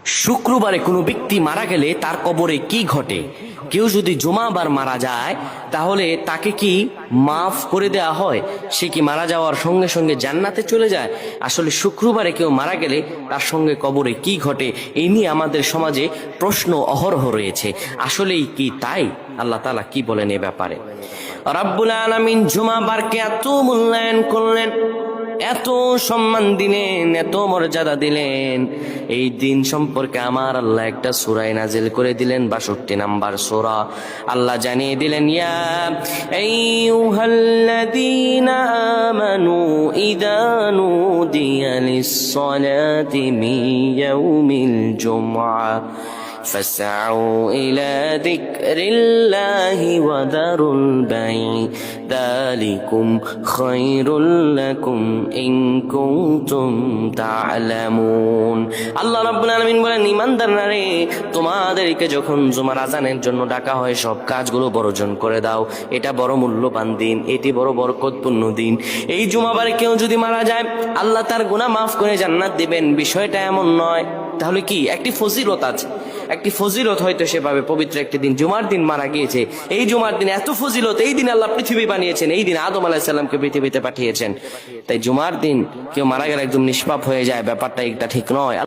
শুক্রবারে কোনো ব্যক্তি মারা গেলে তার কবরে কি ঘটে? কেউ যদি জুমাবার মারা যায় তাহলে তাকে কি মাফ করে দেওয়া হয়? সে কি মারা যাওয়ার সঙ্গে সঙ্গে জান্নাতে চলে যায়? আসলে শুক্রবারে কেউ মারা গেলে তার সঙ্গে কবরে কি ঘটে, এই নিয়ে আমাদের সমাজে প্রশ্ন অহরহ রয়েছে। আসলেই কি তাই? আল্লাহ তাআলা কি বলেন এ ব্যাপারে? রব্বুল আলামিন জুমাবারকে এত মূল্যায়ন করলেন, এত সম্মান দিলেন, এত মর্যাদা দিলেন। এই দিন সম্পর্কে আমার আল্লাহ একটা সূরা নাজিল করে দিলেন, 62 নাম্বার সূরা। আল্লাহ জানিয়ে দিলেন, ইয়া আইয়ুহাল্লাযীনা আমানু ইযা নুদিয়া লিস-সালাতি মিন ইয়াউমিল জুমআ فاسعوا إلى ذكر الله وذروا البيع ذلكم خير لكم إن كنتم تعلمون। আল্লাহ রাব্বুল আলামিন বলেন, ঈমানদাররা রে, তোমাদেরকে যখন জুমার আযানের জন্য ডাকা হয় সব কাজগুলো বর্জন করে দাও। এটা বড় মূল্যবান দিন, এটি বড় বরকতপূর্ণ দিন। এই জুমাবারে কেউ যদি মারা যায় আল্লাহ তার গুনাহ মাফ করে জান্নাত দিবেন, বিষয়টা এমন নয়। তাহলে কি একটি ফজিলত আছে, একটি ফজিলত হয়তো সে পাবে। পবিত্র একটি দিন, জুমার দিন মারা গিয়েছে, এই জুমার দিন এত ফজিলত, এই দিন আল্লাহ পৃথিবী বানিয়েছেন, এই দিন আদম আলাইহিস সালামকে পৃথিবীতে পাঠিয়েছেন। তাই জুমার দিন কেউ মারা গেলে একদম নিষ্পাপ হয়ে যায়, ব্যাপারটা এটা ঠিক নয়।